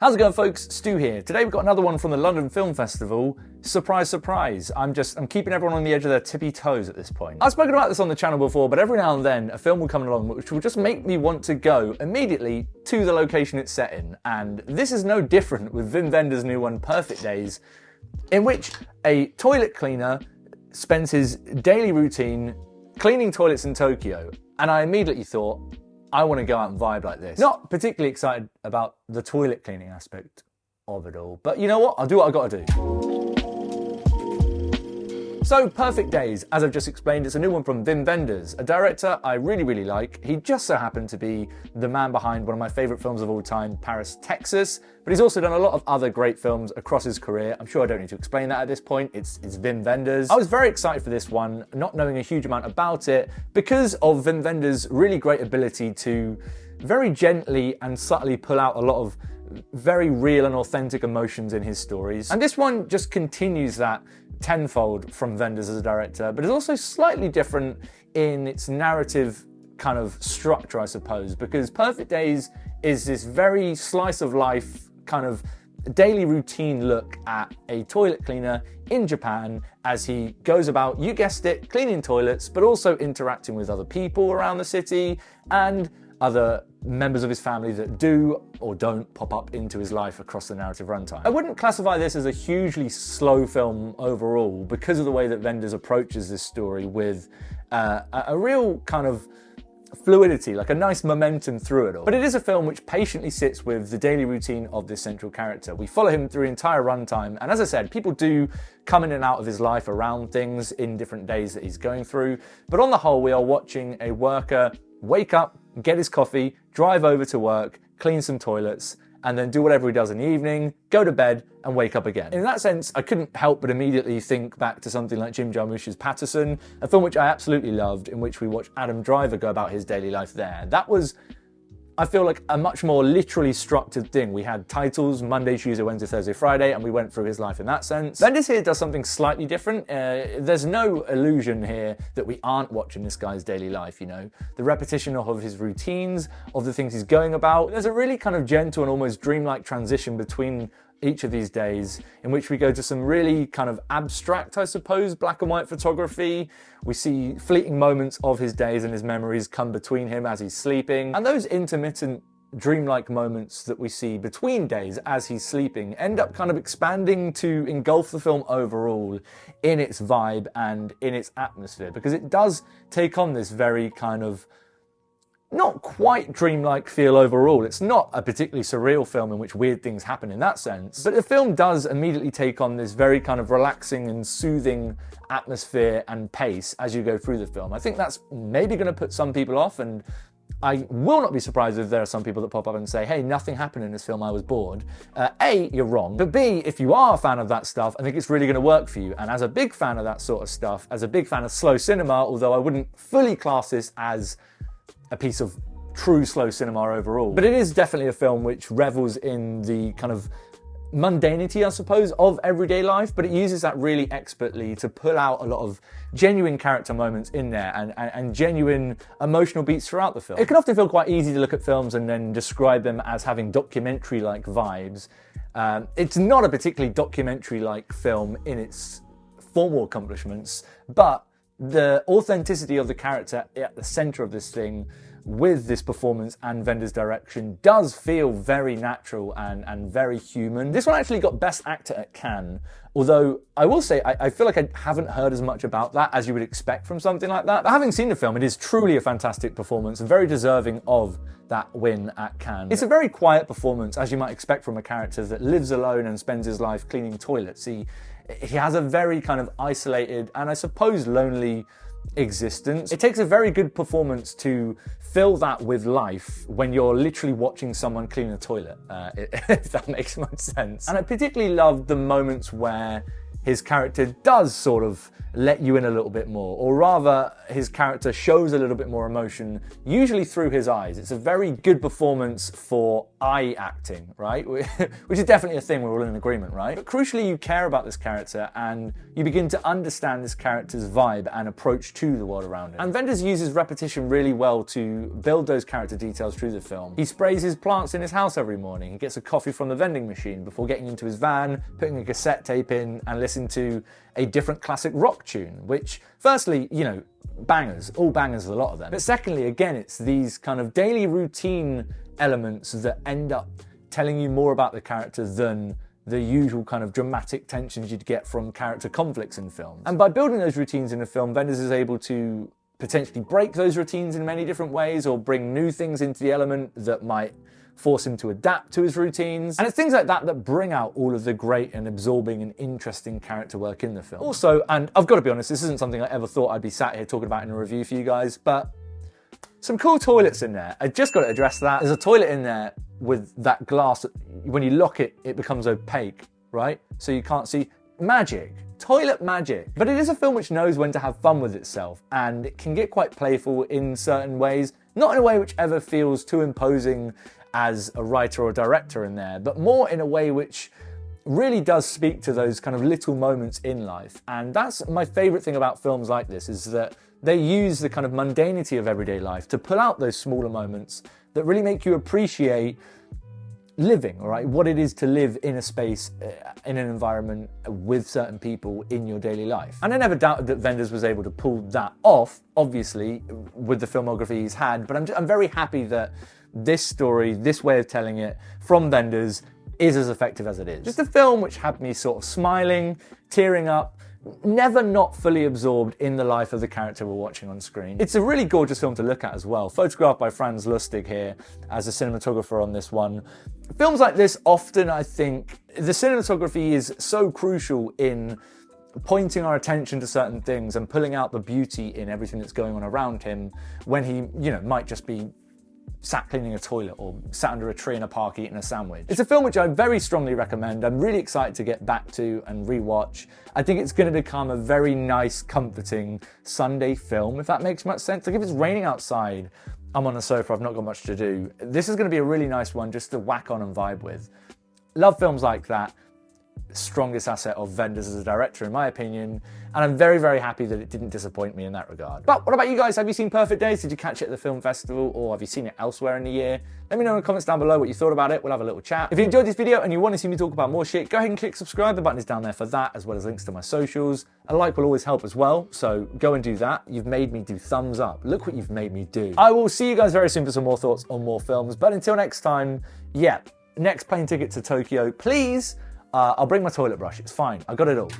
How's it going, folks? Stu here. Today we've got another one from the London Film Festival. Surprise, surprise. I'm keeping everyone on the edge of their tippy toes at this point. I've spoken about this on the channel before, but every now and then a film will come along which will just make me want to go immediately to the location it's set in. And this is no different with Wim Wenders' new one, Perfect Days, in which a toilet cleaner spends his daily routine cleaning toilets in Tokyo. And I immediately thought, I want to go out and vibe like this. Not particularly excited about the toilet cleaning aspect of it all, but you know what? I'll do what I gotta do. So, Perfect Days, as I've just explained, it's a new one from Wim Wenders, a director I really like. He just so happened to be the man behind one of my favourite films of all time, Paris, Texas, but he's also done a lot of other great films across his career. I'm sure I don't need to explain that at this point. It's Wim Wenders. I was very excited for this one, not knowing a huge amount about it, because of Wim Wenders' really great ability to very gently and subtly pull out a lot of very real and authentic emotions in his stories. And this one just continues that tenfold from Wenders as a director, but is also slightly different in its narrative kind of structure, I suppose, because Perfect Days is this very slice of life kind of daily routine look at a toilet cleaner in Japan as he goes about, you guessed it, cleaning toilets, but also interacting with other people around the city and other members of his family that do or don't pop up into his life across the narrative runtime. I wouldn't classify this as a hugely slow film overall because of the way that Wenders approaches this story with a real kind of fluidity, like a nice momentum through it all. But it is a film which patiently sits with the daily routine of this central character. We follow him through the entire runtime, and as I said, people do come in and out of his life around things in different days that he's going through, but on the whole, we are watching a worker wake up, get his coffee, drive over to work, clean some toilets, and then do whatever he does in the evening, go to bed, and wake up again. In that sense, I couldn't help but immediately think back to something like Jim Jarmusch's Patterson, a film which I absolutely loved, in which we watched Adam Driver go about his daily life there. That was, I feel like, a much more literally structured thing. We had titles, Monday, Tuesday, Wednesday, Thursday, Friday, and we went through his life in that sense. Wenders here does something slightly different. There's no illusion here that we aren't watching this guy's daily life, you know. The repetition of his routines, of the things he's going about. There's a really kind of gentle and almost dreamlike transition between each of these days in which we go to some really kind of abstract, I suppose, black and white photography. We see fleeting moments of his days and his memories come between him as he's sleeping. And those intermittent dreamlike moments that we see between days as he's sleeping end up kind of expanding to engulf the film overall in its vibe and in its atmosphere, because it does take on this very kind of not quite dreamlike feel overall. It's not a particularly surreal film in which weird things happen in that sense, but the film does immediately take on this very kind of relaxing and soothing atmosphere and pace as you go through the film. I think that's maybe going to put some people off, and I will not be surprised if there are some people that pop up and say, hey, nothing happened in this film, I was bored. A, you're wrong, but B, if you are a fan of that stuff, I think it's really going to work for you. And as a big fan of that sort of stuff, as a big fan of slow cinema, although I wouldn't fully class this as a piece of true slow cinema overall, but it is definitely a film which revels in the kind of mundanity, I suppose, of everyday life, but it uses that really expertly to pull out a lot of genuine character moments in there and genuine emotional beats throughout the film. It can often feel quite easy to look at films and then describe them as having documentary-like vibes. It's not a particularly documentary-like film in its formal accomplishments, but the authenticity of the character at the center of this thing with this performance and Wenders' direction does feel very natural and very human. This one actually got Best Actor at Cannes, although I will say I feel like I haven't heard as much about that as you would expect from something like that. But having seen the film, it is truly a fantastic performance and very deserving of that win at Cannes. It's a very quiet performance, as you might expect from a character that lives alone and spends his life cleaning toilets. He has a very kind of isolated and I suppose lonely existence. It takes a very good performance to fill that with life when you're literally watching someone clean a toilet, if that makes much sense. And I particularly love the moments where his character does sort of let you in a little bit more, or rather his character shows a little bit more emotion, usually through his eyes. It's a very good performance for eye acting, right? Which is definitely a thing we're all in agreement, right? But crucially, you care about this character and you begin to understand this character's vibe and approach to the world around him. And Wenders uses repetition really well to build those character details through the film. He sprays his plants in his house every morning. He gets a coffee from the vending machine before getting into his van, putting a cassette tape in and listening to a different classic rock tune, which firstly, you know, bangers, all bangers, a lot of them. But secondly, again, it's these kind of daily routine elements that end up telling you more about the character than the usual kind of dramatic tensions you'd get from character conflicts in films. And by building those routines in a film, Wenders is able to potentially break those routines in many different ways or bring new things into the element that might force him to adapt to his routines. And it's things like that that bring out all of the great and absorbing and interesting character work in the film. Also, and I've got to be honest, this isn't something I ever thought I'd be sat here talking about in a review for you guys, but some cool toilets in there. I just got to address that. There's a toilet in there with that glass. When you lock it, it becomes opaque, right? So you can't see. Magic. Toilet magic. But it is a film which knows when to have fun with itself, and it can get quite playful in certain ways, not in a way which ever feels too imposing as a writer or director in there, but more in a way which really does speak to those kind of little moments in life. And that's my favorite thing about films like this, is that they use the kind of mundanity of everyday life to pull out those smaller moments that really make you appreciate living, all right? What it is to live in a space, in an environment with certain people in your daily life. And I never doubted that Wenders was able to pull that off, obviously, with the filmography he's had, but I'm very happy that this story, this way of telling it from Wenders is as effective as it is. Just a film which had me sort of smiling, tearing up, never not fully absorbed in the life of the character we're watching on screen. It's a really gorgeous film to look at as well, photographed by Franz Lustig here as a cinematographer on this one. Films like this often, I think, the cinematography is so crucial in pointing our attention to certain things and pulling out the beauty in everything that's going on around him when he, you know, might just be sat cleaning a toilet or sat under a tree in a park eating a sandwich. It's a film which I very strongly recommend. I'm really excited to get back to and rewatch. I think it's going to become a very nice, comforting Sunday film, if that makes much sense. Like if it's raining outside, I'm on the sofa, I've not got much to do. This is going to be a really nice one just to whack on and vibe with. Love films like that. Strongest asset of Wenders as a director, in my opinion, and I'm very, very happy that it didn't disappoint me in that regard. But what about you guys? Have you seen Perfect Days? Did you catch it at the film festival, or have you seen it elsewhere in the year? Let me know in the comments down below what you thought about it. We'll have a little chat. If you enjoyed this video and you want to see me talk about more shit, go ahead and click subscribe. The button is down there for that, as well as links to my socials. A like will always help as well, so go and do that. You've made me do thumbs up. Look what you've made me do. I will see you guys very soon for some more thoughts on more films, but until next time, yeah, next plane ticket to Tokyo, please. I'll bring my toilet brush, it's fine, I got it all.